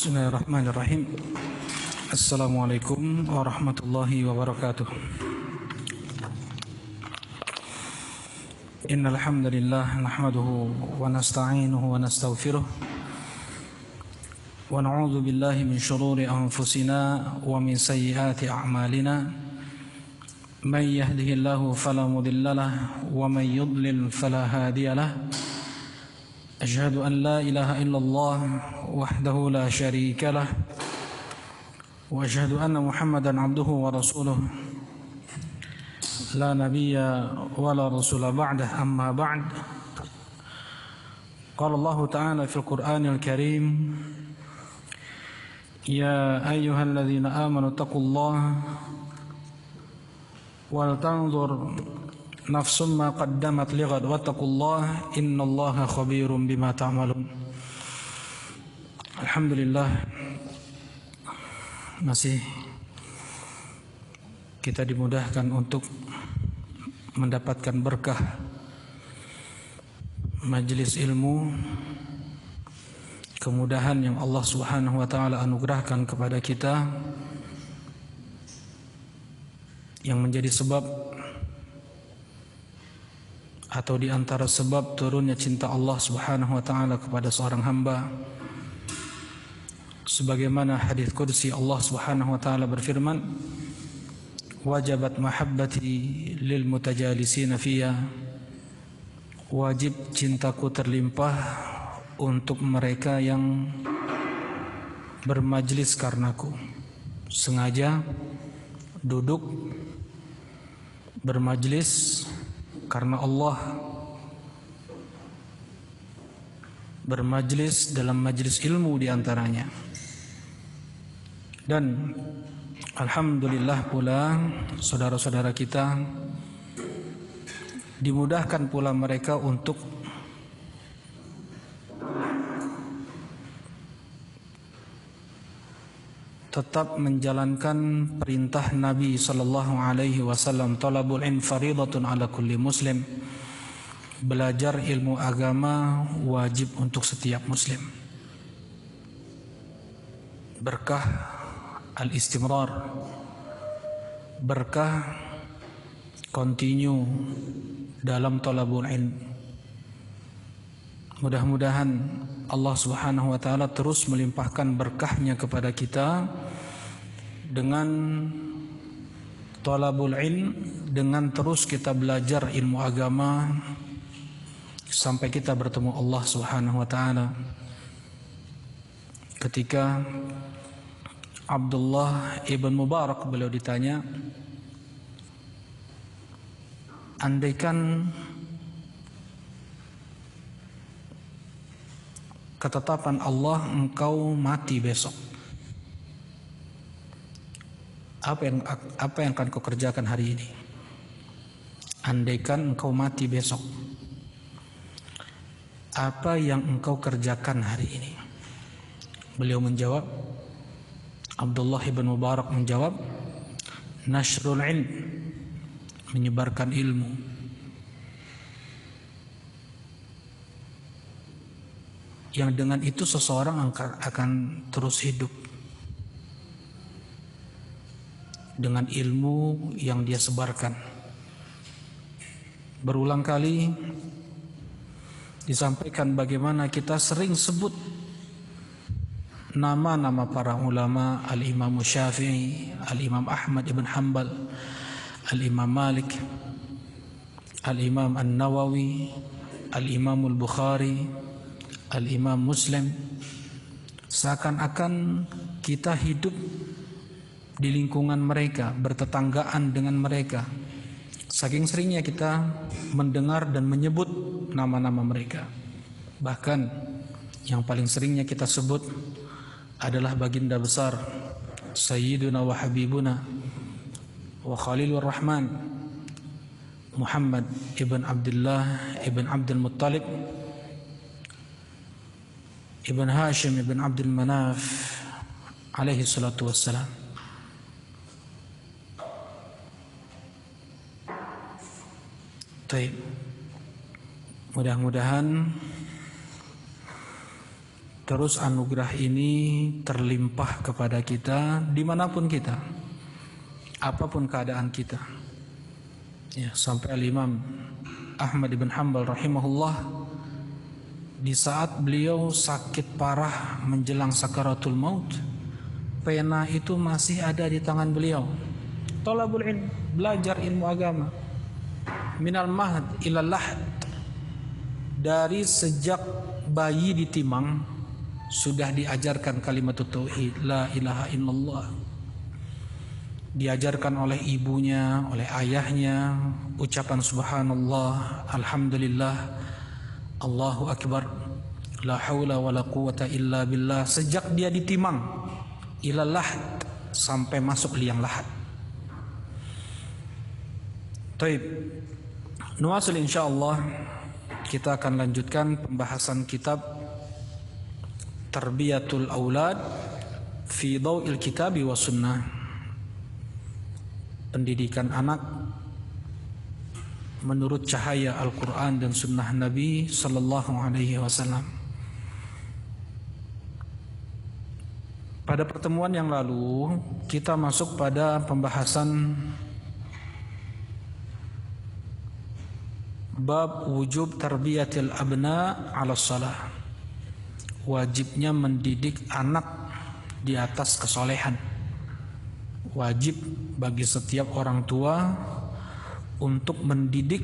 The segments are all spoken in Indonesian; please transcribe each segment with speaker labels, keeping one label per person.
Speaker 1: Bismillahirrahmanirrahim. Assalamualaikum warahmatullahi wabarakatuh. Innal hamdalillah nahmaduhu wa nasta'inuhu wa nastaghfiruh wa na'udzu billahi min shururi anfusina wa min sayyiati a'malina. Man yahdihillahu fala mudilla lahu wa man yudlil fala hadiya lahu. أشهد أن لا إله إلا الله وحده لا شريك له وأشهد أن محمدا عبده ورسوله لا نبي ولا رسول بعده أما بعد قال الله تعالى في القرآن الكريم يا أيها الذين آمنوا اتقوا الله ولتنظر نفس ما قدمت لغد واتقوا الله إن الله خبير بما تعملون. Alhamdulillah, masih kita dimudahkan untuk mendapatkan berkah majelis ilmu, kemudahan yang Allah Subhanahu wa taala anugerahkan kepada kita yang menjadi sebab atau di antara sebab turunnya cinta Allah Subhanahu wa taala kepada seorang hamba, sebagaimana hadis qudsi Allah Subhanahu wa taala berfirman, wajabat mahabbati lil mutajalisina fiyya, wajib cintaku terlimpah untuk mereka yang bermajlis karenaku, sengaja duduk bermajlis karena Allah, bermajlis dalam majlis ilmu diantaranya. Dan alhamdulillah pula saudara-saudara kita dimudahkan pula mereka untuk tetap menjalankan perintah Nabi sallallahu alaihi wasallam, talabul ilm faridatun ala kulli muslim. Belajar ilmu agama wajib untuk setiap muslim. Berkah al-istimrar, berkah continue dalam talabul ilm. Mudah-mudahan Allah Subhanahu wa taala terus melimpahkan berkahnya kepada kita dengan talabul ilm, dengan terus kita belajar ilmu agama sampai kita bertemu Allah Subhanahu wa taala. Ketika Abdullah ibn Mubarak, beliau ditanya, andaikan ketetapan Allah engkau mati besok, apa yang akan kau kerjakan hari ini? Andaikan engkau mati besok, apa yang engkau kerjakan hari ini? Beliau menjawab, Abdullah ibn Mubarak menjawab, nashrul ilm, menyebarkan ilmu. Yang dengan itu seseorang akan terus hidup dengan ilmu yang dia sebarkan. Berulang kali disampaikan bagaimana kita sering sebut nama-nama para ulama, Al-Imam Syafi'i, Al-Imam Ahmad ibn Hanbal, Al-Imam Malik, Al-Imam An-Nawawi, Al-Imam Al-Bukhari, Al-Imam Muslim, seakan-akan kita hidup di lingkungan mereka, bertetanggaan dengan mereka. Saking seringnya kita mendengar dan menyebut nama-nama mereka. Bahkan yang paling seringnya kita sebut adalah baginda besar Sayyiduna wa Habibuna wa Khalilur Rahman Muhammad ibn Abdullah ibn Abdul Muttalib Ibn Hashim Ibn Abdul Manaf alaihi salatu wassalam. Mudah-mudahan Terus anugerah ini terlimpah kepada kita dimanapun kita, apapun keadaan kita. Ya, sampai Imam Ahmad bin Hanbal rahimahullah, di saat beliau sakit parah menjelang sakaratul maut, pena itu masih ada di tangan beliau. Thalabul ilm, belajar ilmu agama. Minal mahd ilal lahd, dari sejak bayi ditimang sudah diajarkan kalimat tauhid, la ilaha illallah. Diajarkan oleh ibunya, oleh ayahnya, ucapan subhanallah, alhamdulillah, Allahu akbar, la haula wala quwata illa billah, sejak dia ditimang ilal lahd, sampai masuk liang lahat. Taib. Nuwasil insyaallah, kita akan lanjutkan pembahasan kitab Tarbiyatul Aulad fi Dhaw'il Kitabi wa Sunnah, pendidikan anak menurut cahaya Al-Quran dan Sunnah Nabi Sallallahu Alaihi Wasallam. Pada pertemuan yang lalu kita masuk pada pembahasan bab wujub tarbiyatil abna ala salah, wajibnya mendidik anak di atas kesolehan. Wajib bagi setiap orang tua untuk mendidik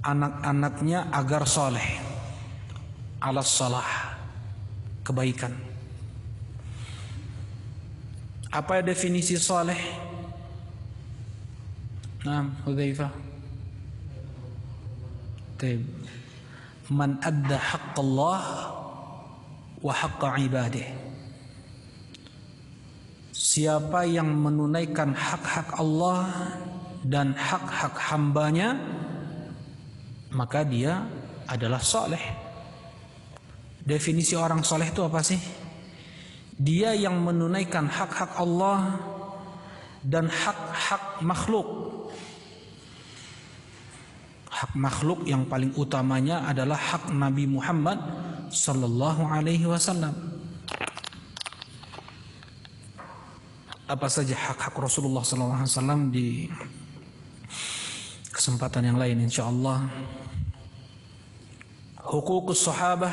Speaker 1: anak-anaknya agar soleh, ala salah, kebaikan. Apa definisi soleh? Nah, Hudzaifah. Man adda haqqallah wa haqqa ibadih. Siapa yang menunaikan hak-hak Allah dan hak-hak hambanya, maka dia adalah soleh. Definisi orang soleh itu apa sih? Dia yang menunaikan hak-hak Allah dan hak-hak makhluk. Hak makhluk yang paling utamanya adalah hak Nabi Muhammad sallallahu alaihi wasallam. Apa saja hak-hak Rasulullah sallallahu alaihi wasallam di kesempatan yang lain insyaallah. Huququs sahabah,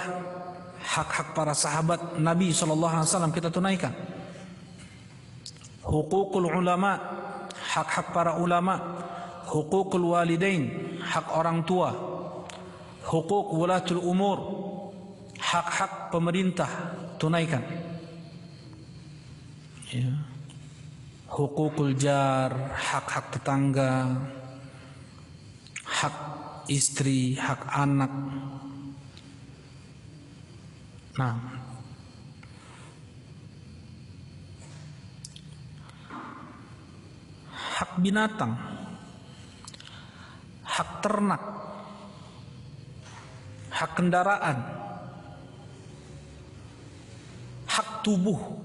Speaker 1: hak-hak para sahabat Nabi sallallahu alaihi wasallam kita tunaikan. Huququl ulama, hak-hak para ulama. Huququl walidain, hak orang tua. Huquq wulatul umur, hak-hak pemerintah tunaikan. Ya. Huququl jar, hak-hak tetangga, hak istri, hak anak. Nah, hak binatang, hak ternak, hak kendaraan, hak tubuh.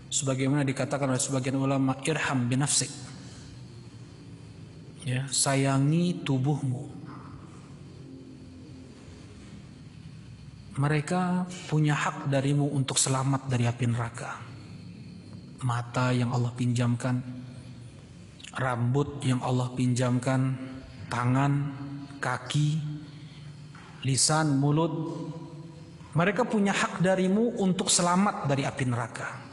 Speaker 1: Sebagaimana dikatakan oleh sebagian ulama, irham binafsik. Ya, sayangi tubuhmu. Mereka punya hak darimu untuk selamat dari api neraka. Mata yang Allah pinjamkan, rambut yang Allah pinjamkan, tangan, kaki, lisan, mulut. Mereka punya hak darimu untuk selamat dari api neraka.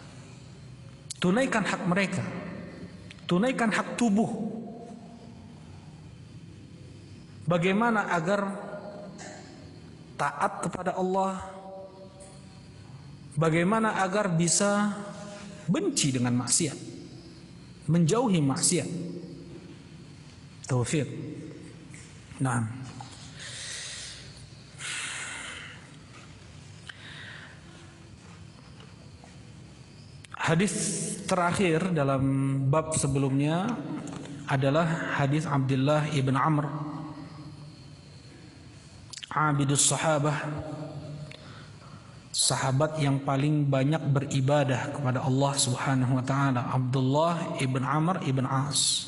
Speaker 1: Tunaikan hak mereka. Tunaikan hak tubuh. Bagaimana agar taat kepada Allah? Bagaimana agar bisa benci dengan maksiat, menjauhi maksiat? Taufiq. Nah, hadis terakhir dalam bab sebelumnya adalah hadis Abdullah ibn Amr, abidus sahabah, sahabat yang paling banyak beribadah kepada Allah Subhanahu wa taala. Abdullah ibn Amr ibn As.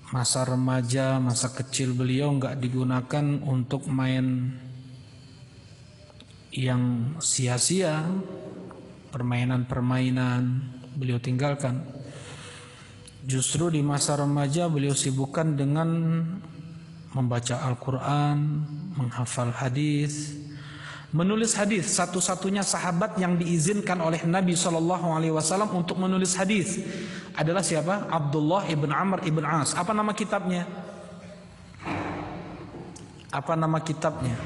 Speaker 1: Masa remaja, masa kecil beliau enggak digunakan untuk main yang sia-sia, permainan-permainan beliau tinggalkan. Justru di masa remaja beliau sibukkan dengan membaca Al-Quran, menghafal hadis, menulis hadis. Satu-satunya sahabat yang diizinkan oleh Nabi SAW untuk menulis hadis adalah siapa? Abdullah ibn Amr ibn As. Apa nama kitabnya? Apa nama kitabnya?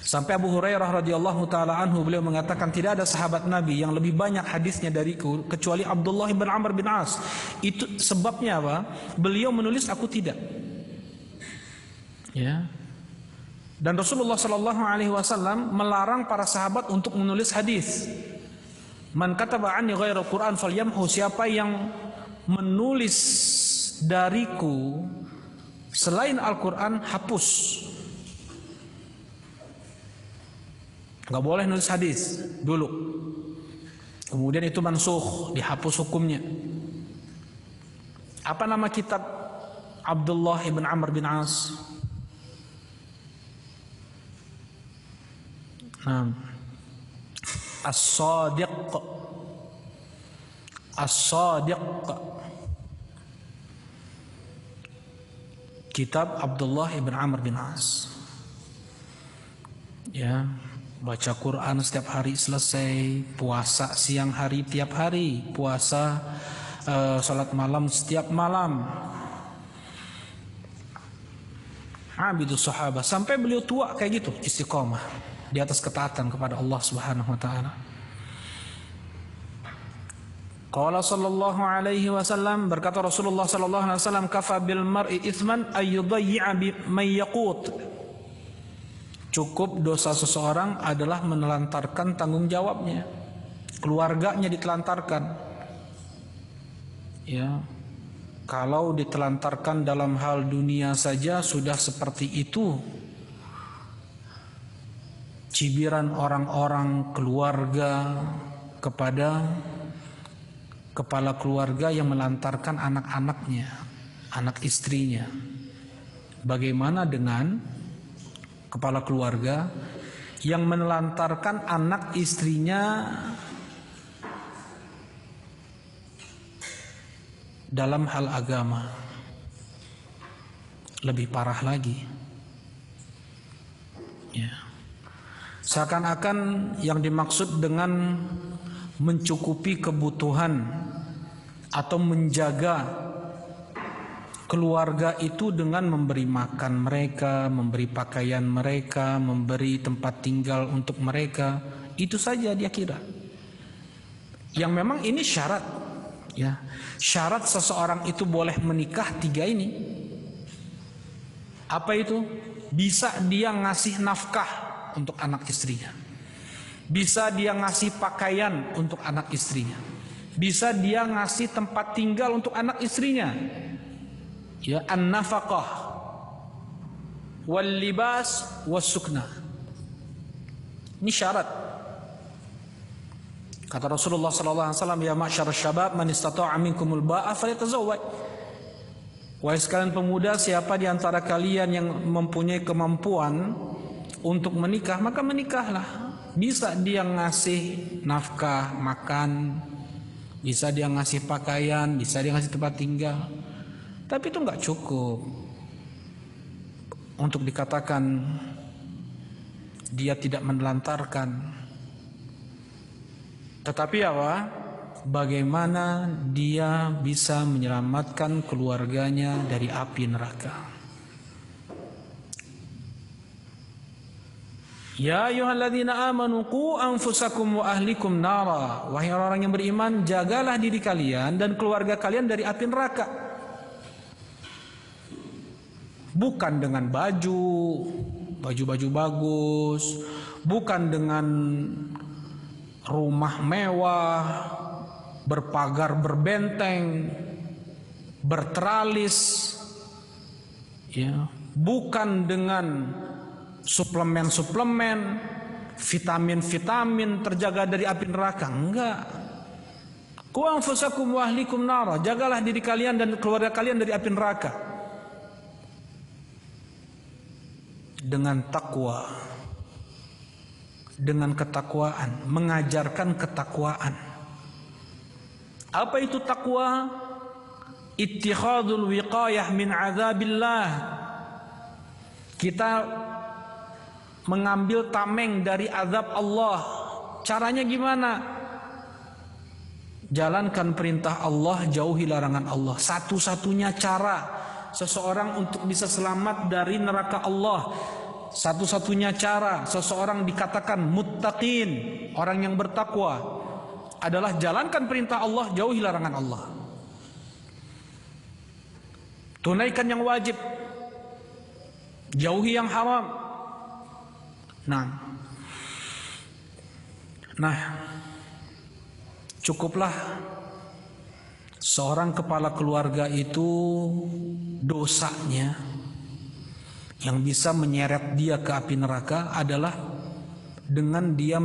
Speaker 1: Sampai Abu Hurairah radhiyallahu taala anhu beliau mengatakan tidak ada sahabat Nabi yang lebih banyak hadisnya dariku kecuali Abdullah bin Amr bin As. Itu sebabnya apa? Beliau menulis, aku tidak. Ya. Dan Rasulullah sallallahu alaihi wasallam melarang para sahabat untuk menulis hadis. Man kataba anni ghairal Quran falyamhu, siapa yang menulis dariku selain Al-Quran, hapus. Gak boleh nulis hadis dulu. Kemudian itu mansukh, dihapus hukumnya. Apa nama kitab Abdullah ibn Amr bin As? As-Sadiq. As-Sadiq. Kitab Abdullah ibn Amr bin As. Ya, baca Quran setiap hari selesai, puasa siang hari tiap hari, puasa salat malam setiap malam. Abidus sahabah, sampai beliau tua kayak gitu, istiqomah di atas ketaatan kepada Allah Subhanahu wa taala. Qala sallallahu alaihi wasallam, berkata Rasulullah sallallahu alaihi wasallam, kafa bil mar'i itsman ay yudayyi'a man yaqut. Cukup dosa seseorang adalah menelantarkan tanggung jawabnya, keluarganya ditelantarkan. Ya, kalau ditelantarkan dalam hal dunia saja sudah seperti itu, cibiran orang-orang keluarga kepada kepala keluarga yang melantarkan anak-anaknya, anak istrinya. Bagaimana dengan kepala keluarga yang menelantarkan anak istrinya dalam hal agama? Lebih parah lagi. Ya. Seakan-akan yang dimaksud dengan mencukupi kebutuhan atau menjaga keluarga itu dengan memberi makan mereka, memberi pakaian mereka, memberi tempat tinggal untuk mereka, itu saja dia kira. Yang memang ini syarat, ya. Syarat seseorang itu boleh menikah 3 ini. Apa itu? Bisa dia ngasih nafkah untuk anak istrinya. Bisa dia ngasih pakaian untuk anak istrinya. Bisa dia ngasih tempat tinggal untuk anak istrinya. Ya, an-nafaqah wal libas was sukna. Ini syarat. Kata Rasulullah sallallahu alaihi wasallam, ya ma'syarasy syabab man istata'a minkumul ba'a falyatazawwaj. Wahai sekalian pemuda, siapa di antara kalian yang mempunyai kemampuan untuk menikah, maka menikahlah. Bisa dia ngasih nafkah, makan, bisa dia ngasih pakaian, bisa dia ngasih tempat tinggal. Tapi itu enggak cukup untuk dikatakan dia tidak menelantarkan. Tetapi apa? Bagaimana dia bisa menyelamatkan keluarganya dari api neraka? Ya ayyuhalladzina amanu qu anfusakum wa ahlikum nara. Wahai orang yang beriman, jagalah diri kalian dan keluarga kalian dari api neraka. Bukan dengan baju bagus, bukan dengan rumah mewah, berpagar berbenteng, berteralis, ya, bukan dengan suplemen-suplemen, vitamin-vitamin terjaga dari api neraka. Enggak. Qu anfusakum wa ahlikum nara, jagalah diri kalian dan keluarga kalian dari api neraka dengan takwa, dengan ketakwaan, mengajarkan ketakwaan. Apa itu takwa? Ittikhadul wiqayah min azabillah. Kita mengambil tameng dari azab Allah. Caranya gimana? Jalankan perintah Allah, jauhi larangan Allah. Satu-satunya cara seseorang untuk bisa selamat dari neraka Allah, satu-satunya cara seseorang dikatakan muttaqin, orang yang bertakwa, adalah jalankan perintah Allah, jauhi larangan Allah. Tunaikan yang wajib, jauhi yang haram. Nah, cukuplah seorang kepala keluarga itu dosanya yang bisa menyeret dia ke api neraka adalah dengan dia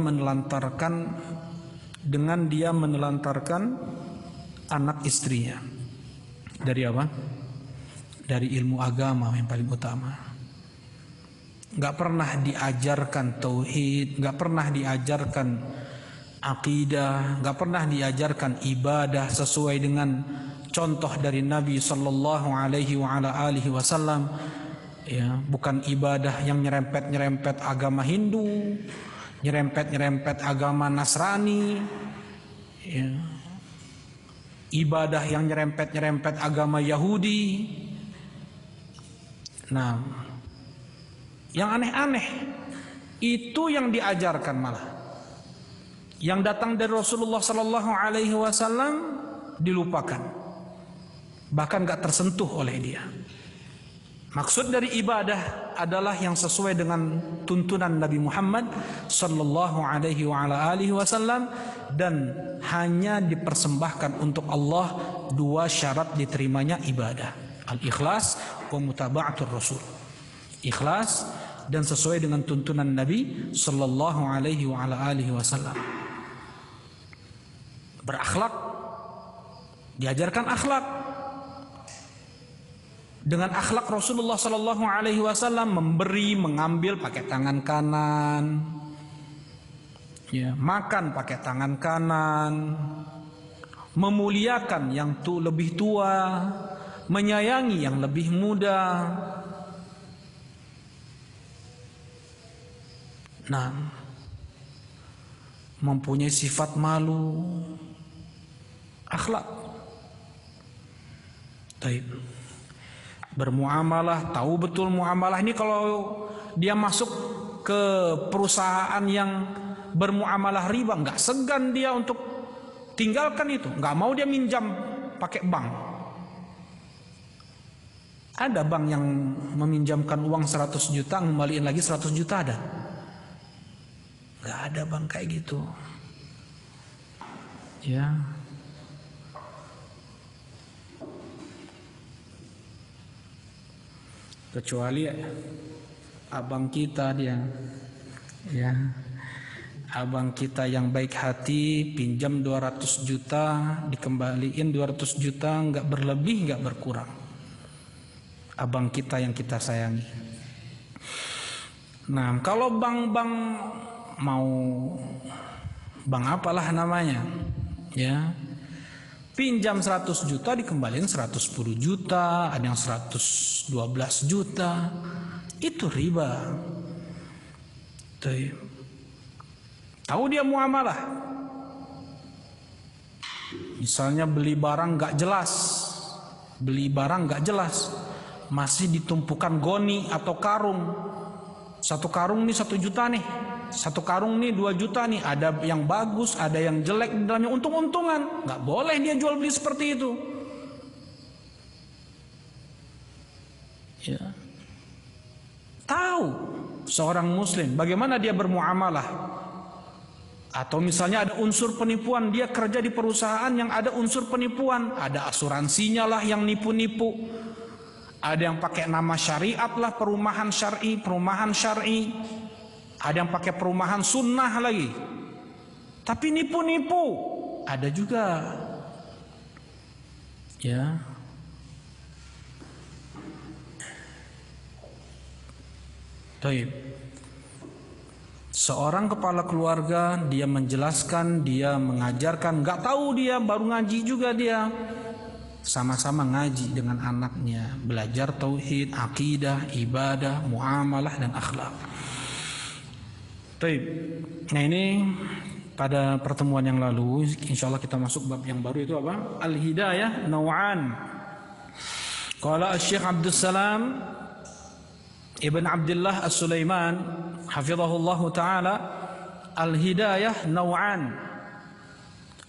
Speaker 1: menelantarkan anak istrinya. Dari apa? Dari ilmu agama yang paling utama. Gak pernah diajarkan tauhid, gak pernah diajarkan akidah, gak pernah diajarkan ibadah sesuai dengan contoh dari Nabi sallallahu alaihi wasallam. Ya, bukan ibadah yang nyerempet-nyerempet agama Hindu, nyerempet-nyerempet agama Nasrani, ya. Ibadah yang nyerempet-nyerempet agama Yahudi. Nah, yang aneh-aneh itu yang diajarkan malah. Yang datang dari Rasulullah sallallahu alaihi wasallam dilupakan. Bahkan gak tersentuh oleh dia. Maksud dari ibadah adalah yang sesuai dengan tuntunan Nabi Muhammad sallallahu alaihi wasallam dan hanya dipersembahkan untuk Allah. Dua syarat diterimanya ibadah: al-ikhlas wa mutaba'atur rasul. Ikhlas dan sesuai dengan tuntunan Nabi sallallahu alaihi wasallam. Berakhlak, diajarkan akhlak. Dengan akhlak Rasulullah sallallahu alaihi wasallam memberi, mengambil pakai tangan kanan. Ya, makan pakai tangan kanan. Memuliakan yang lebih tua, menyayangi yang lebih muda. Nah, mempunyai sifat malu, akhlak. Baik. Bermuamalah, tahu betul muamalah ini. Kalau dia masuk ke perusahaan yang bermuamalah riba, nggak segan dia untuk tinggalkan itu, nggak mau dia minjam pakai bank. Ada bank yang meminjamkan uang 100 juta ngembaliin lagi 100 juta, ada? Nggak ada bank kayak gitu, ya. Kecuali abang kita dia, ya, abang kita yang baik hati, pinjam 200 juta dikembaliin 200 juta, nggak berlebih nggak berkurang. Abang kita yang kita sayangi. Nah, kalau bank-bank mau bank apalah namanya, ya, pinjam 100 juta dikembaliin 110 juta, ada yang 112 juta. Itu riba. Tahu dia muamalah. Misalnya beli barang gak jelas, masih ditumpukan goni atau karung. Satu karung nih 1 juta nih, satu karung nih 2 juta nih. Ada yang bagus, ada yang jelek, di dalamnya untung-untungan. Nggak boleh dia jual beli seperti itu. Ya. Tahu seorang muslim bagaimana dia bermuamalah. Atau misalnya ada unsur penipuan, dia kerja di perusahaan yang ada unsur penipuan, ada asuransinya lah yang nipu-nipu. Ada yang pakai nama syariat lah, perumahan syar'i. Ada yang pakai perumahan sunnah lagi. Tapi nipu-nipu ada juga. Ya. Baik. Seorang kepala keluarga, dia menjelaskan, dia mengajarkan, nggak tahu dia baru ngaji juga dia. Sama-sama ngaji dengan anaknya, belajar tauhid, akidah, ibadah, muamalah dan akhlak. Baik. Nah ini pada pertemuan yang lalu, insya Allah kita masuk bab yang baru, itu apa? Al-hidayah naw'an. Qala Syekh Abdul Salam Ibn Abdullah As-Sulaiman hafizahullah ta'ala, al-hidayah naw'an.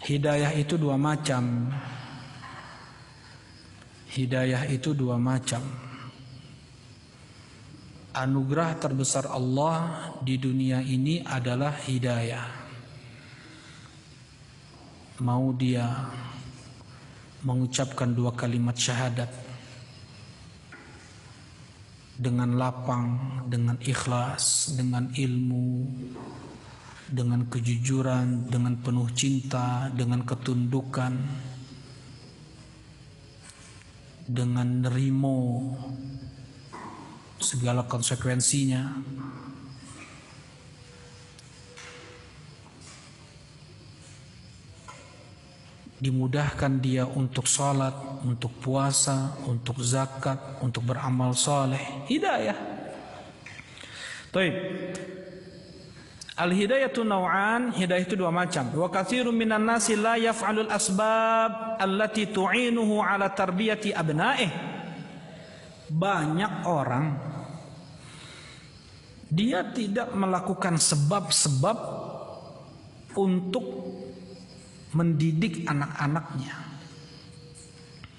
Speaker 1: Hidayah itu dua macam. Hidayah itu dua macam. Anugerah terbesar Allah di dunia ini adalah hidayah. Mau dia mengucapkan dua kalimat syahadat dengan lapang, dengan ikhlas, dengan ilmu, dengan kejujuran, dengan penuh cinta, dengan ketundukan, dengan nerimo segala konsekuensinya, dimudahkan dia untuk sholat, untuk puasa, untuk zakat, untuk beramal soleh. Hidayah. Baik. Al-hidayatu naw'an, hidayah itu dua macam. Wa katsirun minan nasi la yaf'alul asbab allati tu'inuhu ala tarbiyati abna'ih. Banyak orang dia tidak melakukan sebab-sebab untuk mendidik anak-anaknya.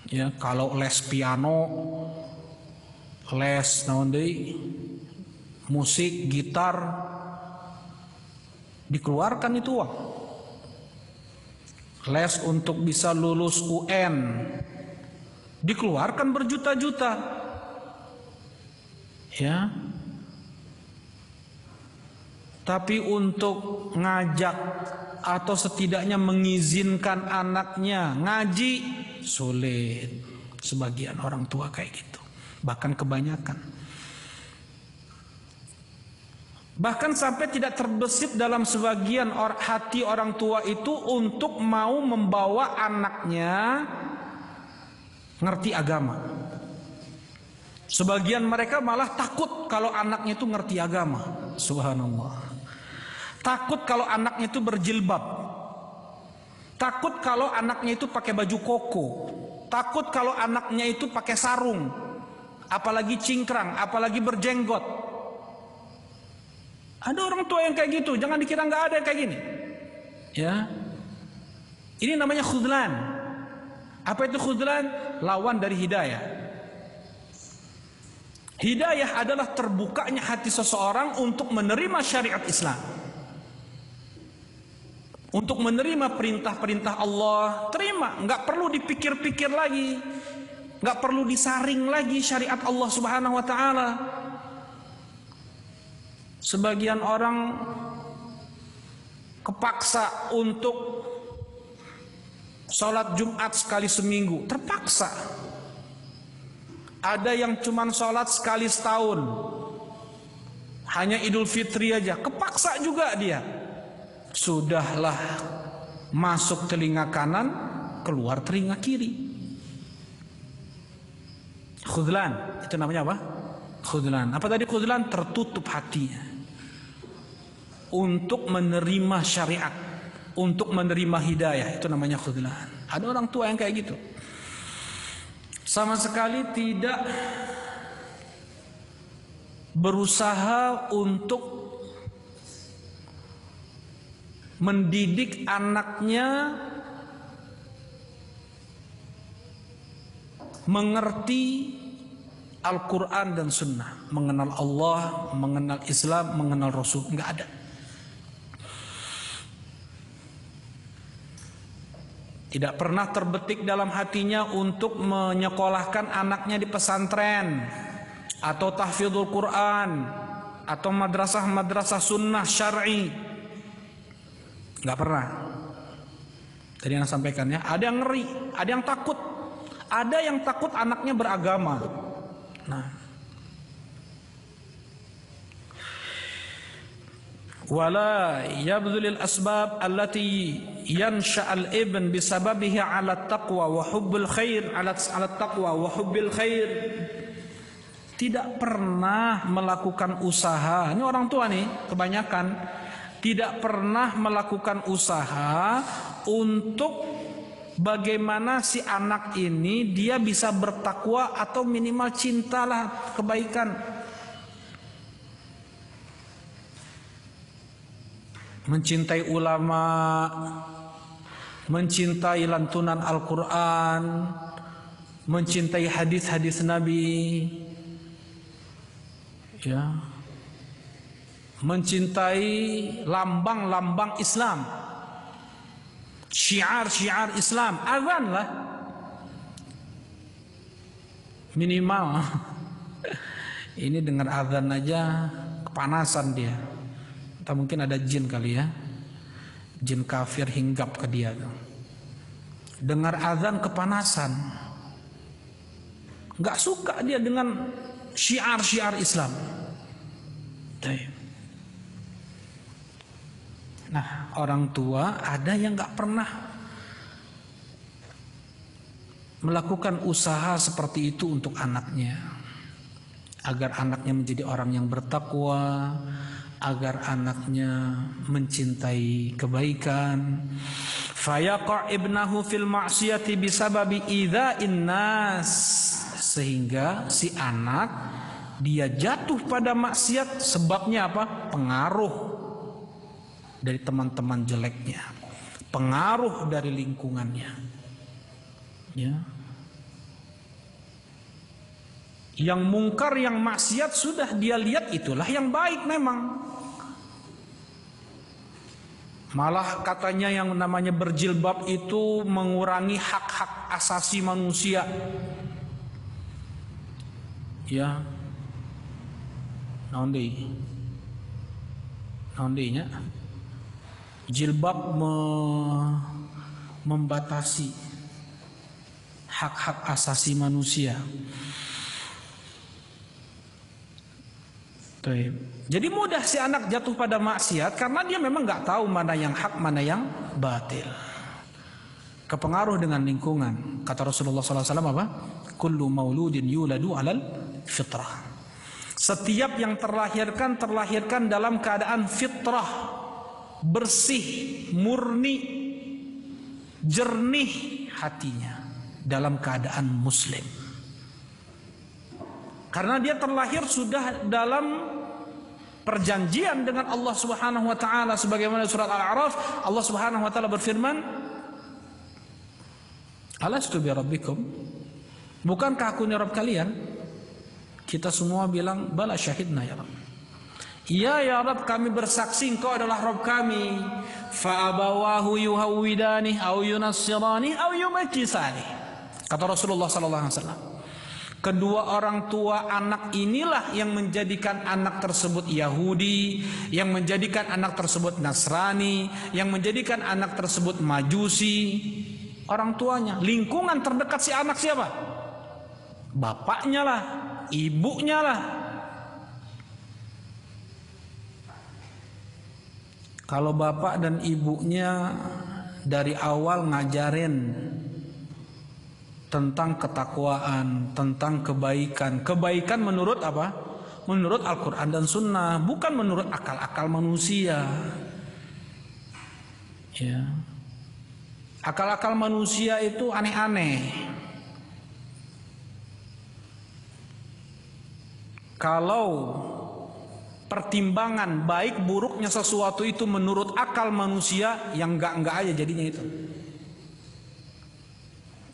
Speaker 1: Ya, kalau les piano, les naon deui, musik, gitar, dikeluarkan itu uang. Les untuk bisa lulus UN, dikeluarkan berjuta-juta. Ya. Tapi untuk ngajak atau setidaknya mengizinkan anaknya ngaji, sulit. Sebagian orang tua kayak gitu, bahkan kebanyakan. Bahkan sampai tidak terbesit dalam sebagian hati orang tua itu untuk mau membawa anaknya ngerti agama. Sebagian mereka malah takut kalau anaknya itu ngerti agama. Subhanallah. Takut kalau anaknya itu berjilbab. Takut kalau anaknya itu pakai baju koko. Takut kalau anaknya itu pakai sarung. Apalagi cingkrang, apalagi berjenggot. Ada orang tua yang kayak gitu, jangan dikira nggak ada yang kayak gini. Ya. Ini namanya khudlan. Apa itu khudlan? Lawan dari hidayah. Hidayah adalah terbukanya hati seseorang untuk menerima syariat Islam. Untuk menerima perintah-perintah Allah, terima, nggak perlu dipikir-pikir lagi, nggak perlu disaring lagi syariat Allah Subhanahu wa Ta'ala. Sebagian orang kepaksa untuk sholat Jumat sekali seminggu, terpaksa. Ada yang cuman sholat sekali setahun, hanya Idul Fitri aja, kepaksa juga dia. Sudahlah, masuk telinga kanan, keluar telinga kiri. Khudlan, itu namanya apa? Khudlan. Apa tadi khudlan? Tertutup hatinya untuk menerima syariat, untuk menerima hidayah. Itu namanya khudlan. Ada orang tua yang kayak gitu, sama sekali tidak berusaha untuk mendidik anaknya mengerti Al-Quran dan Sunnah, mengenal Allah, mengenal Islam, mengenal Rasul. Enggak ada. Tidak pernah terbetik dalam hatinya untuk menyekolahkan anaknya di pesantren atau tahfidzul Quran atau madrasah-madrasah sunnah syar'i. Nggak pernah. Tadi yang sampaikan ya, ada yang ngeri, ada yang takut, ada yang takut anaknya beragama. Nah, wala yabdhulil asbab allati yansha'al ibn bisababihi 'ala taqwa wa hubbil khair 'ala taqwa wa hubbil khair. Tidak pernah melakukan usaha. Ini orang tua nih kebanyakan tidak pernah melakukan usaha untuk bagaimana si anak ini dia bisa bertakwa atau minimal cintalah kebaikan. Mencintai ulama, mencintai lantunan Al-Quran, mencintai hadis-hadis Nabi, ya, mencintai lambang-lambang Islam, syiar-syiar Islam, azan lah minimal. Ini dengar azan aja kepanasan dia. Atau mungkin ada jin kali ya, jin kafir hinggap ke dia tuh. Dengar azan kepanasan, nggak suka dia dengan syiar-syiar Islam. Nah, orang tua ada yang nggak pernah melakukan usaha seperti itu untuk anaknya, agar anaknya menjadi orang yang bertakwa, agar anaknya mencintai kebaikan. Fayaqa ibnahu fil ma'siyati bisababi idza'in nas, sehingga si anak dia jatuh pada maksiat sebabnya apa? Pengaruh dari teman-teman jeleknya, pengaruh dari lingkungannya, ya. Yang mungkar, yang maksiat sudah dia lihat itulah yang baik memang. Malah katanya yang namanya berjilbab itu mengurangi hak-hak asasi manusia. Ya. Naondinya jilbab membatasi hak-hak asasi manusia. Jadi mudah si anak jatuh pada maksiat karena dia memang nggak tahu mana yang hak, mana yang batil. Kepengaruh dengan lingkungan. Kata Rasulullah SAW apa? Kullu mauludin yuladu alal fitrah. Setiap yang terlahirkan dalam keadaan fitrah, bersih, murni, jernih hatinya, dalam keadaan muslim. Karena dia terlahir sudah dalam perjanjian dengan Allah Subhanahu wa taala, sebagaimana surat Al-A'raf Allah Subhanahu wa taala berfirman, Alastu bi rabbikum? Bukankah aku ini Rabb kalian? Kita semua bilang bala syahidna ya Rabb. Iya ya Rabb, kami bersaksi engkau adalah Rabb kami. Fa abawahu yuhawwidani aw yunassirani aw yumajjisani. Kata Rasulullah sallallahu alaihi wasallam, kedua orang tua anak inilah yang menjadikan anak tersebut Yahudi, yang menjadikan anak tersebut Nasrani, yang menjadikan anak tersebut Majusi. Orang tuanya, lingkungan terdekat si anak siapa? Bapaknya lah, ibunya lah. Kalau bapak dan ibunya dari awal ngajarin tentang ketakwaan, tentang kebaikan. Kebaikan menurut apa? Menurut Al-Quran dan Sunnah, bukan menurut akal-akal manusia. Ya. Akal-akal manusia itu aneh-aneh. Kalau pertimbangan baik buruknya sesuatu itu menurut akal manusia, yang enggak aja jadinya itu.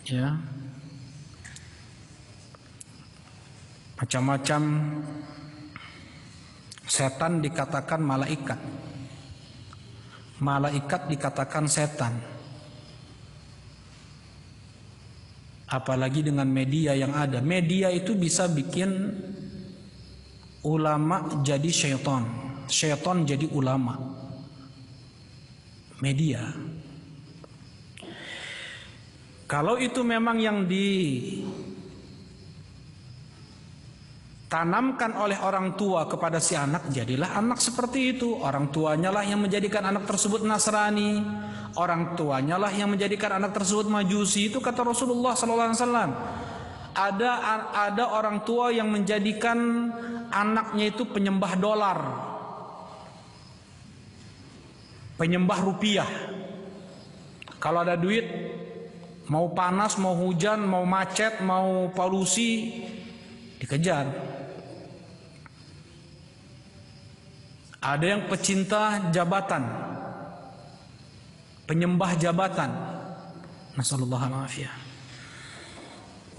Speaker 1: Ya. Macam-macam. Setan dikatakan malaikat, malaikat dikatakan setan. Apalagi dengan media yang ada. Media itu bisa bikin ulama jadi syaitan, syaitan jadi ulama. Media. Kalau itu memang yang di ditanamkan oleh orang tua kepada si anak, jadilah anak seperti itu. Orang tuanya lah yang menjadikan anak tersebut Nasrani, orang tuanya lah yang menjadikan anak tersebut Majusi. Itu kata Rasulullah SAW. Ada orang tua yang menjadikan anaknya itu penyembah dolar, penyembah rupiah. Kalau ada duit, mau panas, mau hujan, mau macet, mau polusi, dikejar. Ada yang pecinta jabatan, penyembah jabatan. Nasallallahu alaihi.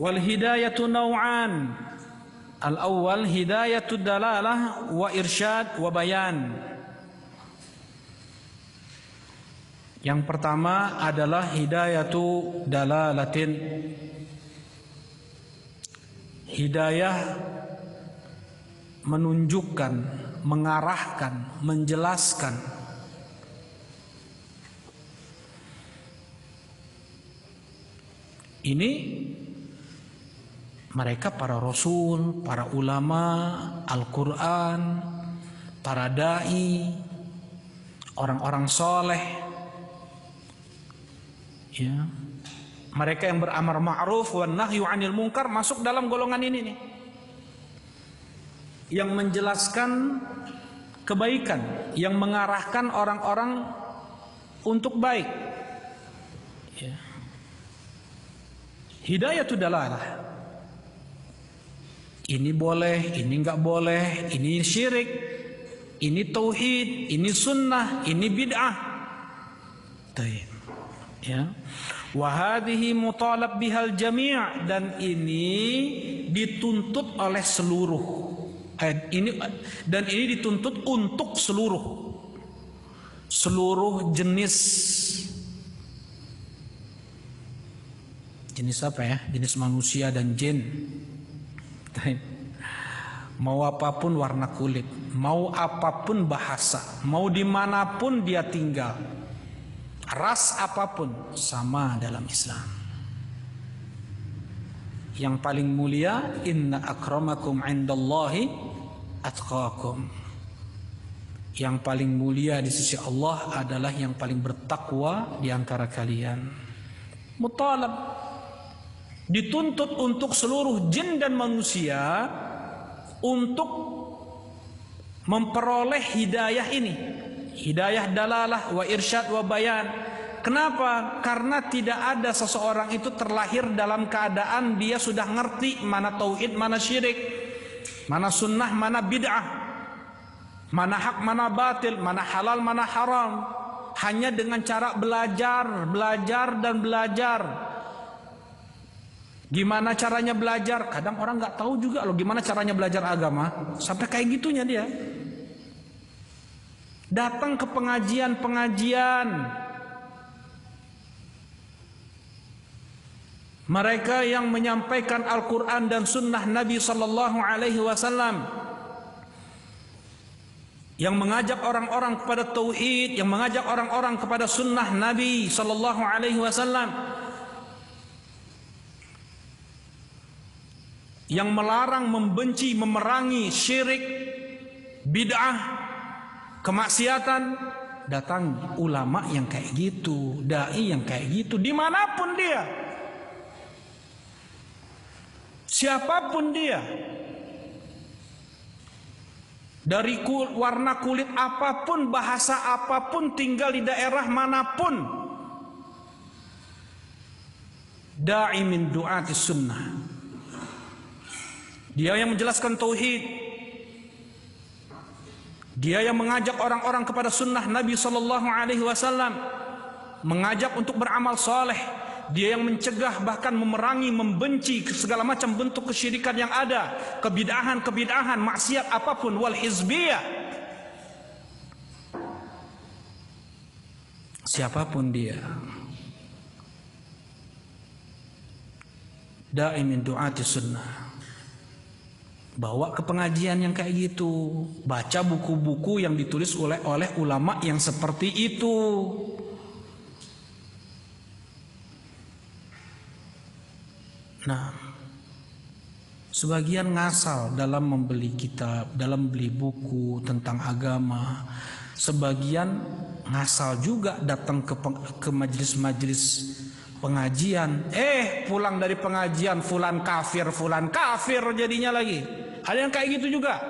Speaker 1: Wal hidayatu naw'an. Al-awwal hidayatu dalalah wa irsyad wa bayan. Yang pertama adalah hidayatu dalalatin. Hidayah menunjukkan, mengarahkan, menjelaskan. Ini mereka para rasul, para ulama, Al-Quran, para da'i, orang-orang soleh, ya. Mereka yang beramar ma'ruf wa nahyu 'anil munkar masuk dalam golongan ini nih. Yang menjelaskan kebaikan, yang mengarahkan orang-orang untuk baik. Ya. Hidayatul dalalah. Ini boleh, ini enggak boleh, ini syirik, ini tauhid, ini sunnah, ini bid'ah. Baik. Ya. Wa hadhihi mutalab bihal jami', dan ini dituntut oleh seluruh. Ini dituntut untuk seluruh jenis. Jenis apa ya? Jenis manusia dan jin. Mau apapun warna kulit, mau apapun bahasa, mau dimanapun dia tinggal, ras apapun, sama dalam Islam. Yang paling mulia, inna akramakum indallahi atqakum. Yang paling mulia di sisi Allah adalah yang paling bertakwa di antara kalian. Mutalab, dituntut untuk seluruh jin dan manusia untuk memperoleh hidayah ini, hidayah dalalah wa irsyad wa bayan. Kenapa? Karena tidak ada seseorang itu terlahir dalam keadaan dia sudah ngerti mana tauhid, mana syirik, mana sunnah, mana bid'ah, mana hak, mana batil, mana halal, mana haram. Hanya dengan cara belajar dan belajar. Gimana caranya belajar? Kadang orang nggak tahu juga loh gimana caranya belajar agama. Sampai kayak gitunya dia. Datang ke pengajian-pengajian. Mereka yang menyampaikan Al-Quran dan Sunnah Nabi Sallallahu Alaihi Wasallam, yang mengajak orang-orang kepada tauhid, yang mengajak orang-orang kepada Sunnah Nabi Sallallahu Alaihi Wasallam, yang melarang, membenci, memerangi syirik, bid'ah, kemaksiatan. Datang ulama yang kayak gitu, dai yang kayak gitu, dimanapun dia, siapapun dia, dari warna kulit apapun, bahasa apapun, tinggal di daerah manapun, da'i min du'atis sunnah. Dia yang menjelaskan tauhid, dia yang mengajak orang-orang kepada sunnah Nabi Sallallahu Alaihi Wasallam, mengajak untuk beramal soleh. Dia yang mencegah, bahkan memerangi, membenci segala macam bentuk kesyirikan yang ada, kebid'ahan, maksiat apapun, wal hizbiyah. Siapapun dia, da'i min du'ati sunnah. Bawa ke pengajian yang kayak gitu, baca buku-buku yang ditulis oleh ulama yang seperti itu. Nah, Sebagian ngasal dalam membeli kitab, dalam beli buku tentang agama. Sebagian ngasal juga datang ke majelis-majelis pengajian. Pulang dari pengajian fulan kafir jadinya lagi. Ada yang kayak gitu juga.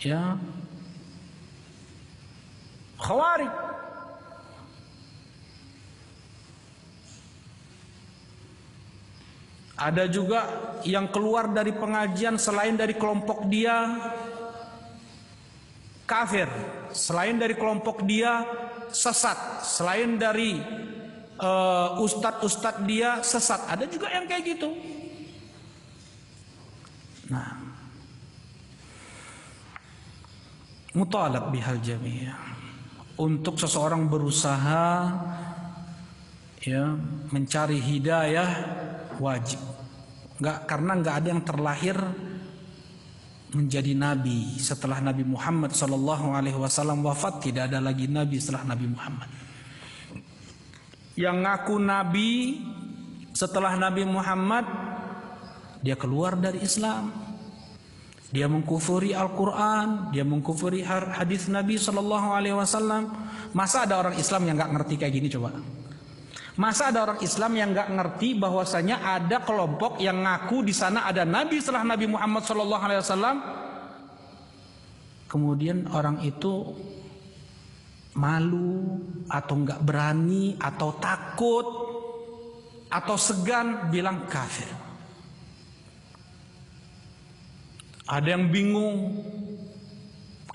Speaker 1: Ya. Khawarij. Ada juga yang keluar dari pengajian selain dari kelompok dia kafir, selain dari kelompok dia sesat, selain dari ustadz dia sesat. Ada juga yang kayak gitu. Nah, mutalab bihal jami'. Untuk seseorang berusaha ya mencari hidayah wajib. Karena nggak ada yang terlahir menjadi nabi setelah Nabi Muhammad SAW wafat. Tidak ada lagi nabi setelah Nabi Muhammad. Yang ngaku nabi setelah Nabi Muhammad, dia keluar dari Islam. Dia mengkufuri Al-Quran, dia mengkufuri hadis Nabi SAW. Masa ada orang Islam yang nggak ngerti kayak gini coba? Masa ada orang Islam yang nggak ngerti bahwasanya ada kelompok yang ngaku di sana ada Nabi setelah Nabi Muhammad SAW? Kemudian orang itu malu atau nggak berani atau takut atau segan bilang kafir. Ada yang bingung,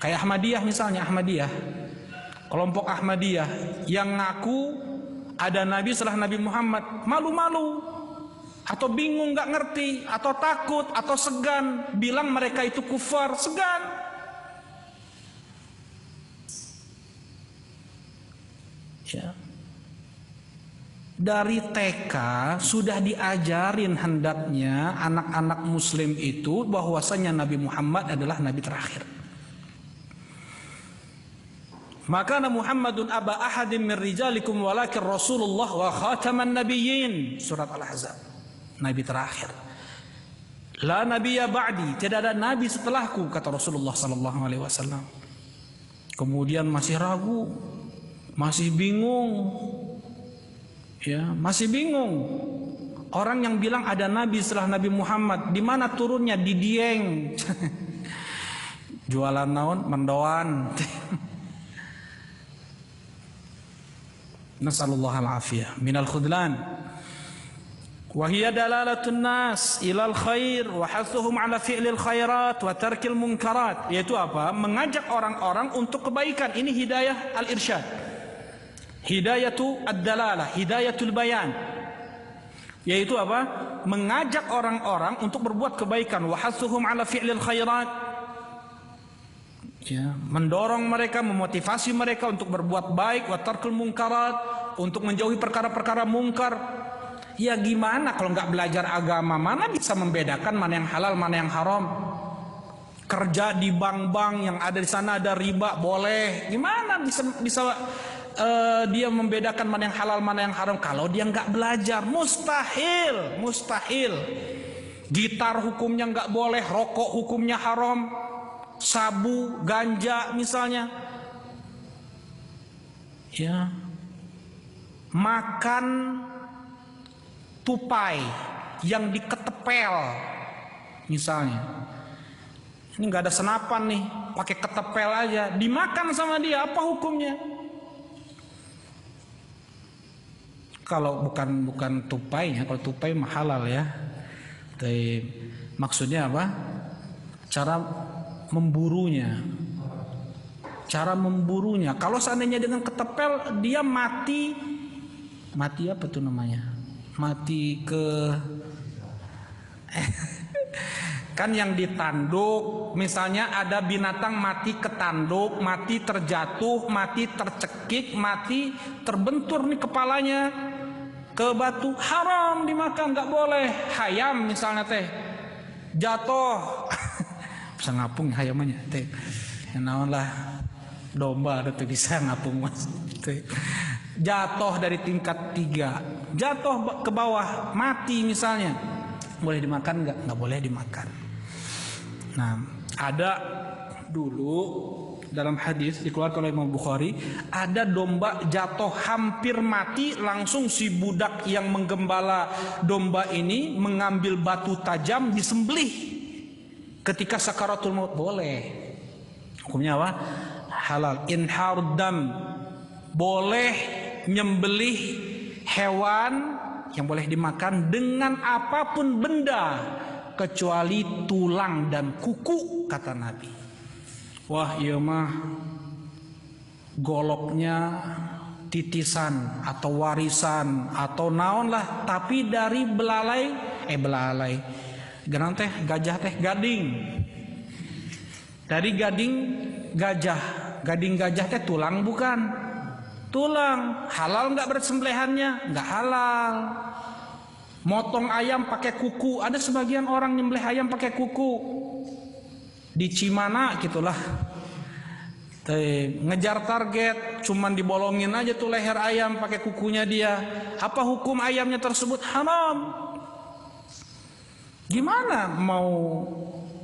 Speaker 1: kayak Ahmadiyah misalnya, kelompok Ahmadiyah yang ngaku ada Nabi setelah Nabi Muhammad, malu-malu atau bingung, nggak ngerti atau takut atau segan bilang mereka itu kufar, segan. Ya. Dari TK sudah diajarin hendaknya anak-anak muslim itu bahwasanya Nabi Muhammad adalah nabi terakhir. Maka Muhammadun aba ahadim min rijalikum walakin Rasulullah wa khataman nabiyyin. Surat Al-Ahzab. Nabi terakhir. La nabiyya ba'di, tidak ada nabi setelahku, kata Rasulullah SAW. Kemudian masih ragu, masih bingung. Ya, masih bingung. Orang yang bilang ada nabi setelah Nabi Muhammad, di mana turunnya? Di Dieng. Jualan naon? Mendoan. Nasallallahu al-afiyah minal khudlan. Wa hiya dalalatun nas ilal khair wa hathuhum ala fi'lil khairat wa tarkil munkarat. Yaitu apa? Mengajak orang-orang untuk kebaikan. Ini hidayah al-irsyad. Hidayatu ad-dalalah, hidayatul bayan. Yaitu apa? Mengajak orang-orang untuk berbuat kebaikan. Wa hathuhum ala fi'lil khairat. Ya, mendorong mereka, memotivasi mereka untuk berbuat baik. Wa tarkil munkarat, untuk menjauhi perkara-perkara mungkar. Ya gimana kalau nggak belajar agama? Mana bisa membedakan mana yang halal, mana yang haram? Kerja di bank-bank yang ada di sana ada riba, boleh. Gimana bisa dia membedakan mana yang halal, mana yang haram kalau dia nggak belajar? Mustahil. Gitar hukumnya nggak boleh, rokok hukumnya haram, sabu, ganja misalnya. Ya, makan tupai yang diketepel misalnya. Ini nggak ada senapan nih, pakai ketepel aja, dimakan sama dia, apa hukumnya? Kalau bukan tupainya, kalau tupai mah halal ya. Tapi maksudnya apa? Cara memburunya. Kalau seandainya dengan ketepel dia mati apa tuh namanya? Mati ke kan yang ditanduk, misalnya ada binatang mati ketanduk, mati terjatuh, mati tercekik, mati terbentur nih kepalanya ke batu, haram dimakan, nggak boleh. Hayam misalnya teh jatuh bisa ngapung hayamannya teh, naon lah domba ada tuh bisa ngapung mas teh. Jatuh dari tingkat 3, jatuh ke bawah, mati misalnya, Boleh dimakan nggak? Nggak boleh dimakan. Nah, ada dulu dalam hadis dikeluarkan oleh Imam Bukhari, ada domba jatuh hampir mati, langsung si budak yang menggembala domba ini mengambil batu tajam disembelih ketika sakaratul maut. Boleh. Hukumnya apa? Halal. Inharud dam, boleh nyembelih hewan yang boleh dimakan dengan apapun benda kecuali tulang dan kuku, kata Nabi. Wah, iya mah goloknya titisan atau warisan atau naon lah, tapi dari belalai genang teh gajah teh gading. Dari gading gajah teh tulang bukan? Tulang. Halal nggak bersembelihannya? Nggak halal. Motong ayam pakai kuku, ada sebagian orang nyembelih ayam pakai kuku. Di Cimana gitulah. Ngejar target, cuman dibolongin aja tuh leher ayam pakai kukunya dia. Apa hukum ayamnya tersebut? Haram. Gimana mau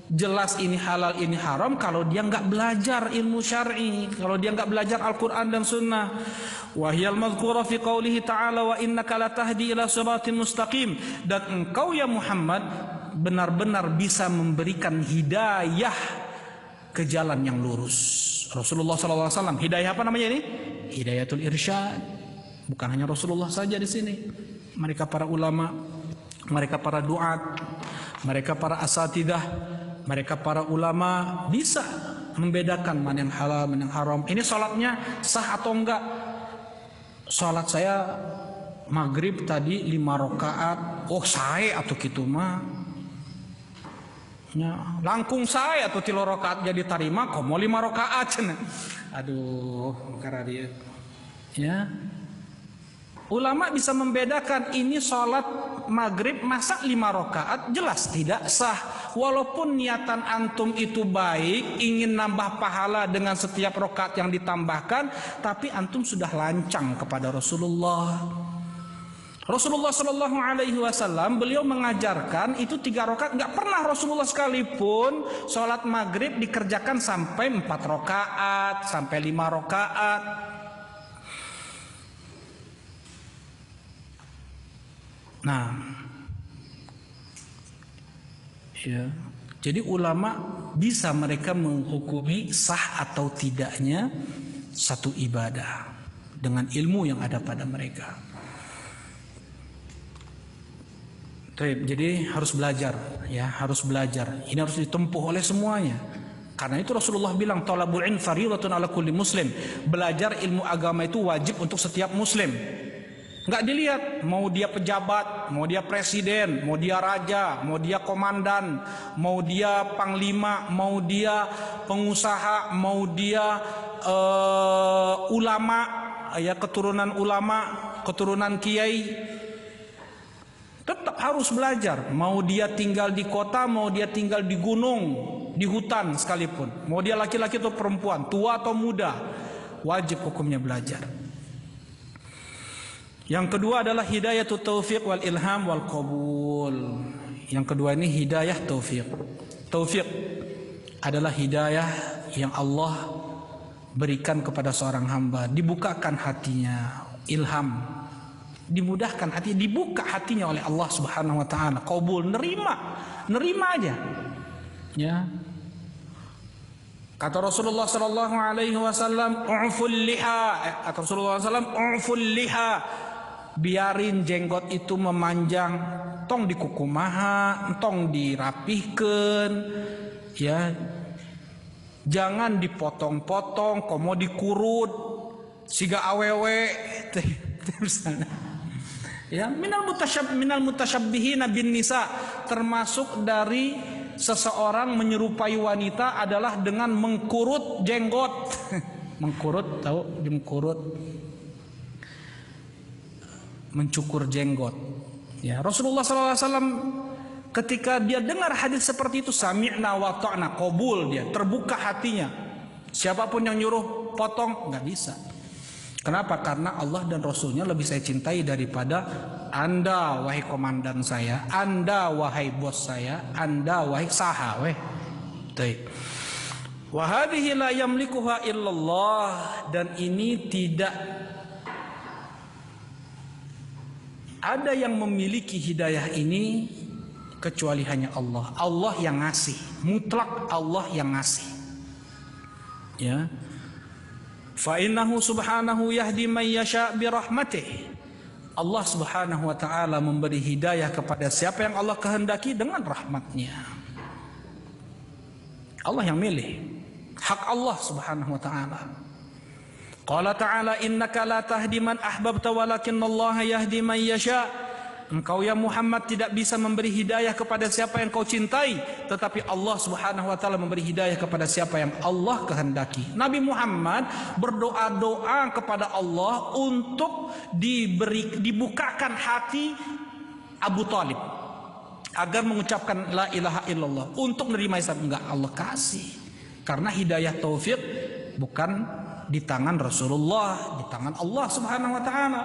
Speaker 1: jelas ini halal ini haram kalau dia nggak belajar ilmu syar'i, kalau dia nggak belajar Al-Quran dan Sunnah. Wahyal madhkura fi qawlihi ta'ala wa innaka latahdi ila siratin mustaqim. Dan engkau ya Muhammad benar-benar bisa memberikan hidayah ke jalan yang lurus. Rasulullah SAW, hidayah apa namanya ini? Hidayatul irsyad. Bukan hanya Rasulullah saja di sini. Mereka para ulama, mereka para duat, mereka para asatidah, mereka para ulama bisa membedakan mana yang halal, mana yang haram. Ini sholatnya sah atau enggak? Sholat saya maghrib tadi 5 rakaat. Oh saya atau gitu mah ya, langkung saya atau 3 rakaat jadi tarima komo 5 rakaat. Aduh, karena dia ya. Ulama bisa membedakan ini sholat maghrib masa 5 rakaat jelas tidak sah. Walaupun niatan antum itu baik, ingin nambah pahala dengan setiap rakaat yang ditambahkan, tapi antum sudah lancang kepada Rasulullah. Rasulullah Shallallahu Alaihi Wasallam beliau mengajarkan itu 3 rakaat, nggak pernah Rasulullah sekalipun sholat maghrib dikerjakan sampai 4 rakaat, sampai 5 rakaat. Nah, ya, jadi ulama bisa mereka menghukumi sah atau tidaknya satu ibadah dengan ilmu yang ada pada mereka. Jadi harus belajar, ya, harus belajar. Ini harus ditempuh oleh semuanya. Karena itu Rasulullah bilang, "Talabul ilm fardhatun 'ala kulli muslim." Belajar ilmu agama itu wajib untuk setiap muslim. Nggak dilihat mau dia pejabat, mau dia presiden, mau dia raja, mau dia komandan, mau dia panglima, mau dia pengusaha, mau dia ulama, ya keturunan ulama, keturunan kiai. Tetap harus belajar. Mau dia tinggal di kota, mau dia tinggal di gunung, di hutan sekalipun. Mau dia laki-laki atau perempuan, tua atau muda, wajib hukumnya belajar. Yang kedua adalah hidayatul taufiq wal ilham wal qabul. Yang kedua ini hidayah taufiq. Taufiq adalah hidayah yang Allah berikan kepada seorang hamba, dibukakan hatinya, ilham, dimudahkan hati, dibuka hatinya oleh Allah Subhanahu wa taala. Qabul, nerima aja. Ya. Kata Rasulullah sallallahu alaihi wasallam, "U'ful liha." Kata Rasulullah sallallahu alaihi wasallam, "U'ful liha." Biarin jenggot itu memanjang, tong dikukumaha, tong dirapihkan, ya. Jangan dipotong-potong, komo dikurut, siga awewe, ya. Minal mutasyabbihin bin nisa, termasuk dari seseorang menyerupai wanita adalah dengan mengkurut jenggot. Mengkurut, tahu dimengkurut? Mencukur jenggot. Ya, Rasulullah SAW ketika dia dengar hadis seperti itu, sami'na wa ta'na, qabul, dia terbuka hatinya. Siapapun yang nyuruh potong nggak bisa. Kenapa? Karena Allah dan Rasulnya lebih saya cintai daripada Anda, wahai komandan saya, Anda, wahai bos saya, Anda, wahai saha, weh. Wa hadhihi la yamlikuha illallah, dan ini tidak ada yang memiliki hidayah ini kecuali hanya Allah. Allah yang ngasih, mutlak Allah yang ngasih. Ya. Fa innahu subhanahu yahdi man yasha bi rahmatih. Allah Subhanahu wa taala memberi hidayah kepada siapa yang Allah kehendaki dengan rahmatnya. Allah yang milih. Hak Allah Subhanahu wa taala. Qala ta'ala innaka la tahdi man ahbabta walakinallaha yahdi man yasha. Engkau ya Muhammad tidak bisa memberi hidayah kepada siapa yang kau cintai, tetapi Allah Subhanahu wa taala memberi hidayah kepada siapa yang Allah kehendaki. Nabi Muhammad berdoa-doa kepada Allah untuk dibukakan hati Abu Talib agar mengucapkan la ilaha illallah untuk menerima Islam. Enggak, Allah kasih. Karena hidayah taufik bukan di tangan Rasulullah, di tangan Allah Subhanahu wa taala.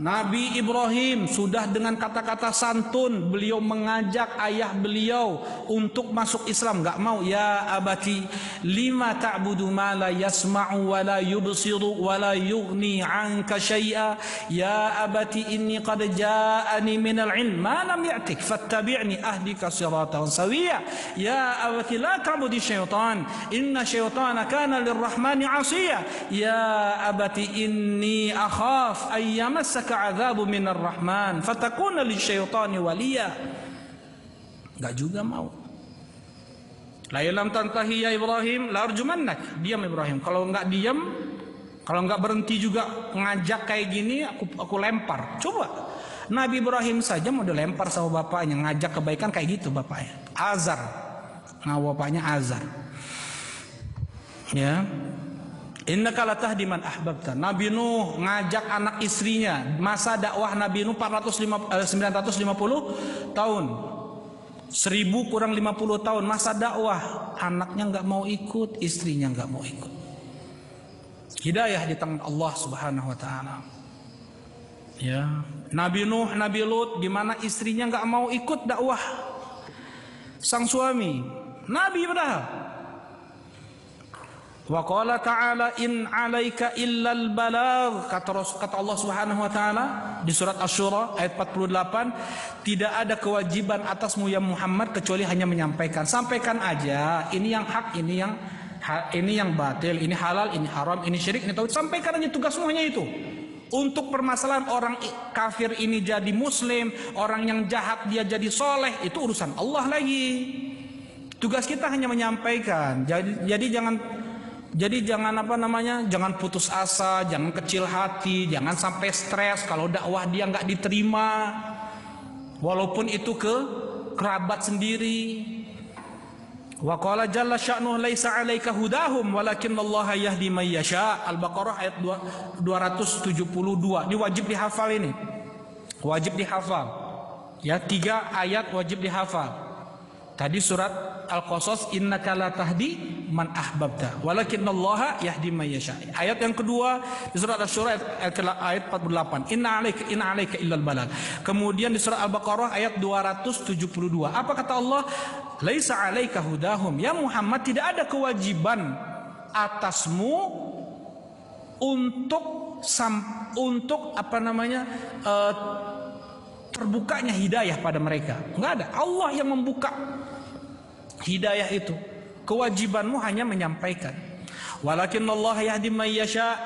Speaker 1: Nabi Ibrahim sudah dengan kata-kata santun beliau mengajak ayah beliau untuk masuk Islam, enggak mau. Ya abati lima ta'budu ma la yasma'u wa la yubsiru wa la yughni 'anka syai'a. Ya abati inni qad ja'ani minal 'ilm ma lam ya'tik fattabi'ni ahdika siratan sawiyya. Ya abati la ta'budi syaitan inna syaitana kana lirrahmani 'asiyya. Ya abati inni akhaf ayyamassaka ka'adzabu minar rahman fatakuna lisyaitani waliya. Enggak juga mau. La ilam tantahi ya Ibrahim la arjumannak. Diam Ibrahim. Kalau enggak diam, kalau enggak berhenti juga ngajak kayak gini, aku lempar. Coba Nabi Ibrahim saja mau dilempar sama bapaknya, ngajak kebaikan kayak gitu bapaknya. Azar. Nah, bapaknya Azar. Ya. Innaka latahdi man ahbabta. Nabi Nuh ngajak anak istrinya. Masa dakwah Nabi Nuh 950 tahun. 1000 kurang 50 tahun masa dakwah. Anaknya enggak mau ikut, istrinya enggak mau ikut. Hidayah di tangan Allah Subhanahu wa taala. Ya, Nabi Nuh, Nabi Lut, di mana istrinya enggak mau ikut dakwah sang suami. Nabi padahal. Wa qala ta'ala in 'alaika illal balagh. Kata Allah Subhanahu wa taala di surat Asy-Syura ayat 48, tidak ada kewajiban atasmu ya Muhammad kecuali hanya menyampaikan. Sampaikan aja, ini yang hak, ini yang batil, ini halal, ini haram, ini syirik, ini tauhid. Sampaikan aja, tugasmu hanya itu. Untuk permasalahan orang kafir ini jadi muslim, orang yang jahat dia jadi soleh, itu urusan Allah lagi. Tugas kita hanya menyampaikan. Jadi jangan jangan putus asa, jangan kecil hati, jangan sampai stres kalau dakwah dia nggak diterima, walaupun itu ke kerabat sendiri. Wa qala jalla sya'nuhu laisa 'alaika hudahum walakinallaha yahdi man yasha. Al-Baqarah ayat 272. Ini wajib dihafal ini. Wajib dihafal. Ya, 3 ayat wajib dihafal. Tadi surat Al-Qasas innaka la tahdi man ahbabta walakinallaha yahdi man yasha. Ayat yang kedua di surat Asy-Syura ayat 48. Inna 'alaika illal balagh. Kemudian di surat Al-Baqarah ayat 272. Apa kata Allah? Laisa 'alaika hudahum. Ya Muhammad, tidak ada kewajiban atasmu untuk terbukanya hidayah pada mereka. Enggak ada. Allah yang membuka hidayah itu. Kewajibanmu hanya menyampaikan. Walakinallaha yahdi man yasha.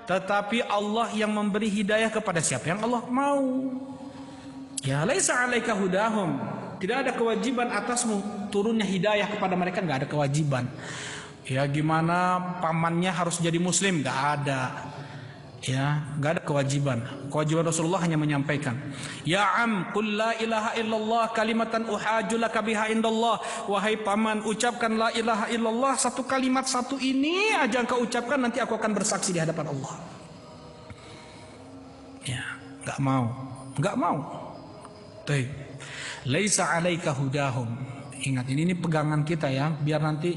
Speaker 1: Tetapi Allah yang memberi hidayah kepada siapa yang Allah mau. Ya, laisa 'alaika hudahum. Tidak ada kewajiban atasmu turunnya hidayah kepada mereka, enggak ada kewajiban. Ya, gimana pamannya harus jadi muslim? Enggak ada. Ya, enggak ada kewajiban. Kewajiban Rasulullah hanya menyampaikan. Ya am, qul la ilaha illallah kalimatan uhajulaka biha indallah. Wahai paman, ucapkan la ilaha illallah, satu kalimat satu ini aja engkau ucapkan, nanti aku akan bersaksi di hadapan Allah. Ya, enggak mau. Enggak mau. Tuh. Laisa 'alaika hudahum. Ingat, ini pegangan kita ya, biar nanti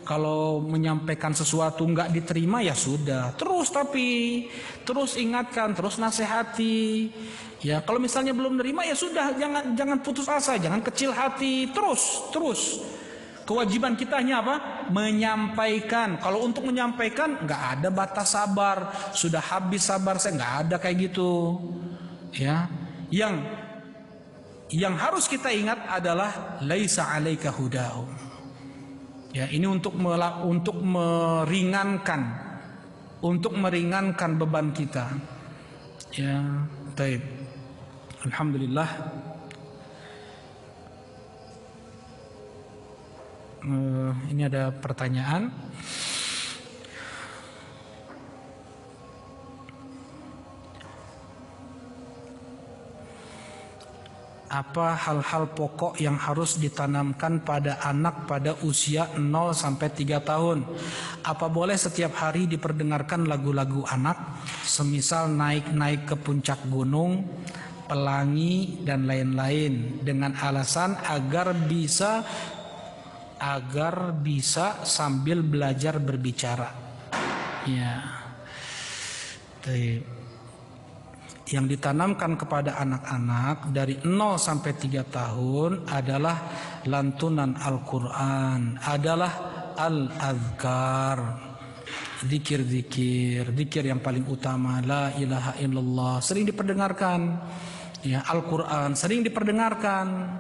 Speaker 1: Kalau menyampaikan sesuatu nggak diterima ya sudah, terus ingatkan, terus nasihati. Ya kalau misalnya belum nerima ya sudah, jangan putus asa, jangan kecil hati, terus. Kewajiban kita hanya apa? Menyampaikan. Kalau untuk menyampaikan nggak ada batas sabar, sudah habis sabar saya, nggak ada kayak gitu. Ya, yang harus kita ingat adalah laisa 'alaika hudahum. Ya, ini untuk meringankan beban kita. Ya, baik. Alhamdulillah. Ini ada pertanyaan. Apa hal-hal pokok yang harus ditanamkan pada anak pada usia 0 sampai 3 tahun? Apa boleh setiap hari diperdengarkan lagu-lagu anak, semisal naik-naik ke puncak gunung, pelangi dan lain-lain, dengan alasan agar bisa sambil belajar berbicara? Ya. Baik. Yang ditanamkan kepada anak-anak dari 0 sampai 3 tahun adalah lantunan Al-Quran, adalah al-azkar, zikir yang paling utama, la ilaha illallah, sering diperdengarkan. Ya, Al-Quran sering diperdengarkan,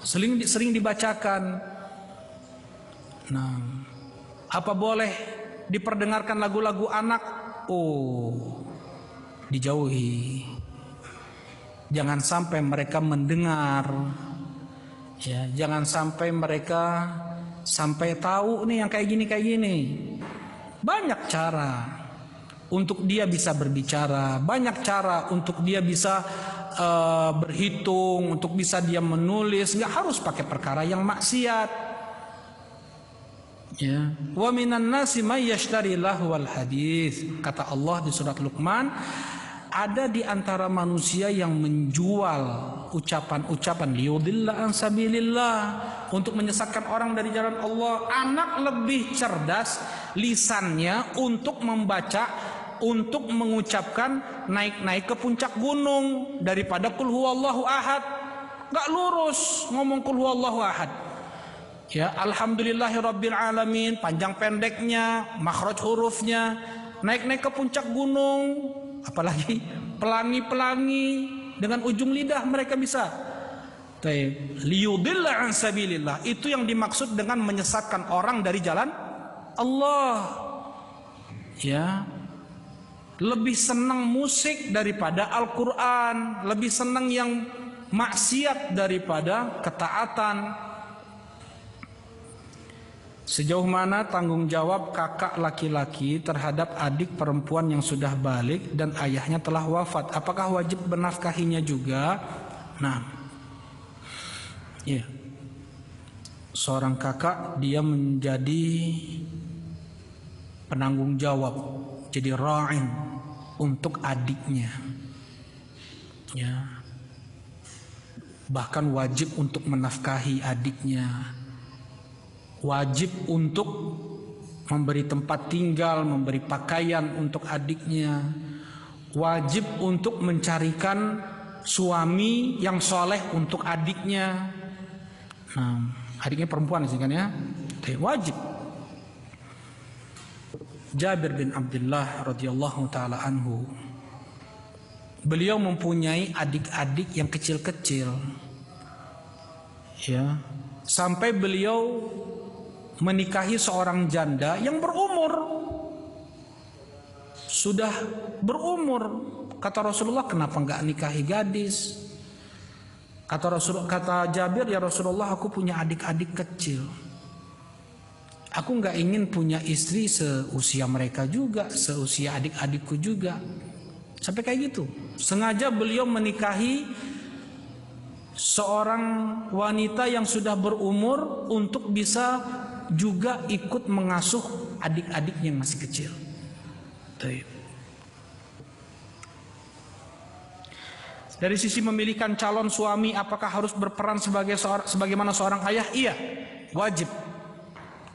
Speaker 1: sering dibacakan. Nah, apa boleh diperdengarkan lagu-lagu anak? Dijauhi, jangan sampai mereka mendengar, ya, jangan sampai mereka tahu nih yang kayak gini. Banyak cara untuk dia bisa berbicara, banyak cara untuk dia bisa berhitung, untuk bisa dia menulis, nggak harus pakai perkara yang maksiat. Ya, wa minan nasi may yashtari lahwal hadits, kata Allah di surat Luqman. Ada di antara manusia yang menjual ucapan-ucapan liyudilla an sabilillah, untuk menyesatkan orang dari jalan Allah. Anak lebih cerdas lisannya untuk membaca, untuk mengucapkan naik-naik ke puncak gunung daripada qul huwallahu ahad. Gak lurus ngomong qul huwallahu ahad. Ya, alhamdulillahirabbil alamin, panjang pendeknya, makhraj hurufnya, naik-naik ke puncak gunung, apalagi pelangi-pelangi dengan ujung lidah mereka bisa. Liyudilla an sabilillah, itu yang dimaksud dengan menyesatkan orang dari jalan Allah. Ya, lebih senang musik daripada Al-Quran, lebih senang yang maksiat daripada ketaatan. Sejauh mana tanggung jawab kakak laki-laki terhadap adik perempuan yang sudah balik dan ayahnya telah wafat? Apakah wajib menafkahinya juga? Nah, ya, seorang kakak dia menjadi penanggung jawab, jadi ra'in untuk adiknya. Ya, bahkan wajib untuk menafkahi adiknya. Wajib untuk memberi tempat tinggal, memberi pakaian untuk adiknya. Wajib untuk mencarikan suami yang soleh untuk adiknya. Nah, adiknya perempuan sih kan ya? Wajib. Jabir bin Abdullah radhiyallahu taala anhu, beliau mempunyai adik-adik yang kecil-kecil. Ya, sampai beliau menikahi seorang janda yang sudah berumur. Kata Rasulullah, kenapa enggak nikahi gadis? Kata Jabir, ya Rasulullah, aku punya adik-adik kecil. Aku enggak ingin punya istri seusia mereka juga, seusia adik-adikku juga. Sampai kayak gitu. Sengaja beliau menikahi seorang wanita yang sudah berumur untuk bisa juga ikut mengasuh adik-adiknya yang masih kecil. Dari sisi memilihkan calon suami, apakah harus berperan sebagaimana seorang ayah? Iya, wajib.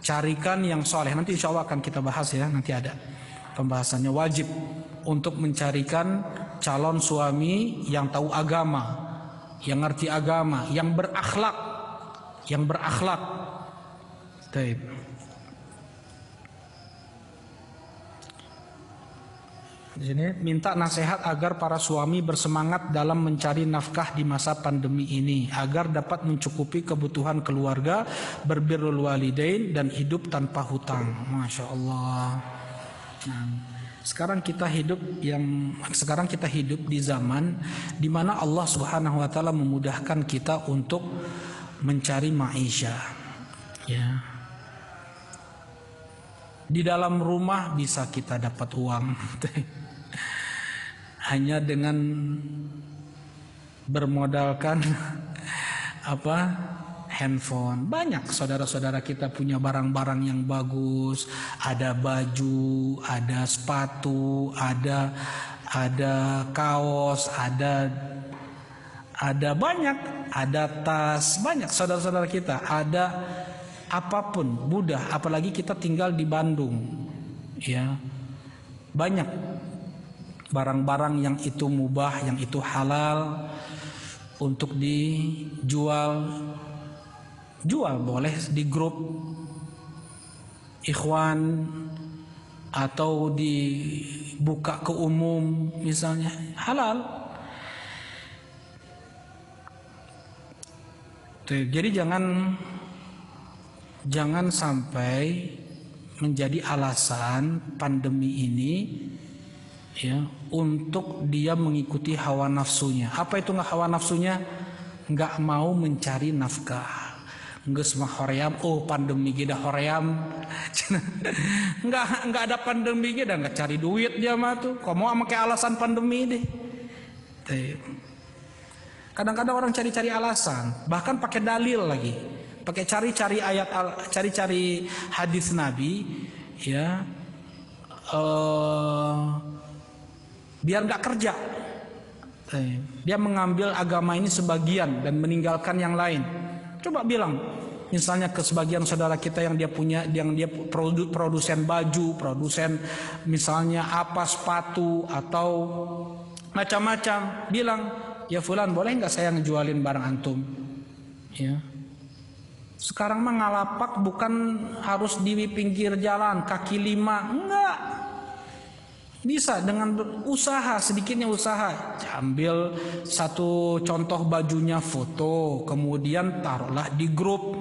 Speaker 1: carikan yang soleh. Nanti insya Allah akan kita bahas ya, nanti ada pembahasannya. Wajib untuk mencarikan calon suami yang tahu agama, yang ngerti agama, yang berakhlak, Taib. Di sini minta nasihat agar para suami bersemangat dalam mencari nafkah di masa pandemi ini agar dapat mencukupi kebutuhan keluarga, berbirrul walidain dan hidup tanpa hutang. Masya Allah. Nah, sekarang kita hidup di zaman di mana Allah Subhanahu wa taala memudahkan kita untuk mencari maisha. Ya. Di dalam rumah bisa kita dapat uang. Hanya dengan bermodalkan handphone. Banyak saudara-saudara kita punya barang-barang yang bagus, ada baju, ada sepatu, ada kaos, ada banyak, ada tas, banyak saudara-saudara kita, ada apapun mudah, apalagi kita tinggal di Bandung. Ya. Banyak barang-barang yang itu mubah, yang itu halal untuk dijual. Jual boleh di grup ikhwan atau dibuka ke umum misalnya, halal. Jadi jangan sampai menjadi alasan pandemi ini ya untuk dia mengikuti hawa nafsunya. Apa itu nggak hawa nafsunya? Nggak mau mencari nafkah. Nggak semua hoream, pandemi gida hoream. nggak ada pandemi gida, nggak cari duit dia mah tuh. Kok mau pakai alasan pandemi deh. Kadang-kadang orang cari-cari alasan, bahkan pakai dalil lagi, pakai cari-cari ayat, cari-cari hadis Nabi, ya, biar nggak kerja. Dia mengambil agama ini sebagian dan meninggalkan yang lain. Coba bilang, misalnya ke sebagian saudara kita yang dia produsen baju, produsen misalnya sepatu atau macam-macam, bilang, ya fulan boleh nggak saya ngejualin barang antum? Ya. Sekarang mah ngalapak bukan harus di pinggir jalan kaki lima, enggak. Bisa dengan usaha, sedikitnya usaha. Ambil satu contoh bajunya, foto, kemudian taruhlah di grup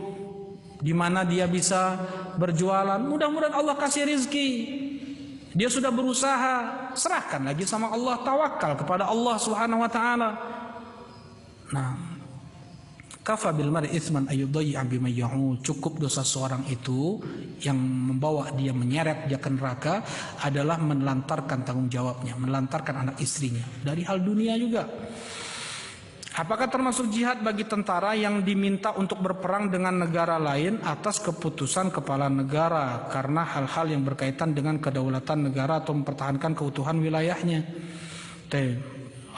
Speaker 1: di mana dia bisa berjualan. Mudah-mudahan Allah kasih rizki. Dia sudah berusaha, serahkan lagi sama Allah, tawakal kepada Allah Subhanahu wa taala. Nah, kafa bil mar'i itsman ayyudayya bima ya'ud. Cukup dosa seorang itu yang membawa dia menyeret dia ke neraka adalah menelantarkan tanggung jawabnya, menelantarkan anak istrinya dari hal dunia juga. Apakah termasuk jihad bagi tentara yang diminta untuk berperang dengan negara lain atas keputusan kepala negara karena hal-hal yang berkaitan dengan kedaulatan negara atau mempertahankan keutuhan wilayahnya?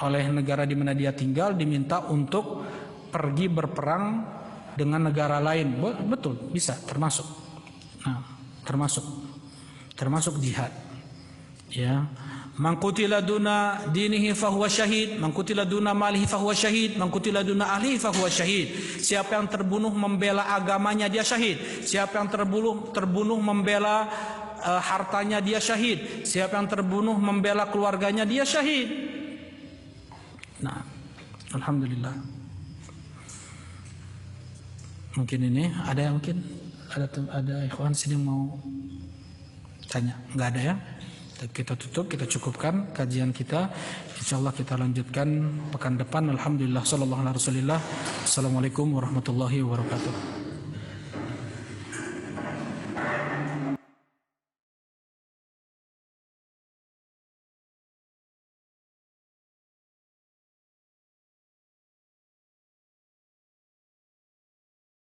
Speaker 1: Oleh negara di mana dia tinggal diminta untuk pergi berperang dengan negara lain. Betul, bisa termasuk. Nah, termasuk jihad. Ya. Man qutila duna dinihi fahuwa syahid, man qutila duna malihi fahuwa syahid, man qutila duna ahlihi fahuwa syahid. Siapa yang terbunuh membela agamanya dia syahid. Siapa yang terbunuh membela hartanya dia syahid. Siapa yang terbunuh membela keluarganya dia syahid. Nah, alhamdulillah. Mungkin ini ada ikhwan sini mau tanya? Enggak ada ya? Kita tutup, kita cukupkan kajian kita. Insyaallah kita lanjutkan pekan depan. Alhamdulillah, sallallahu alaihi wasallam. Assalamualaikum warahmatullahi wabarakatuh.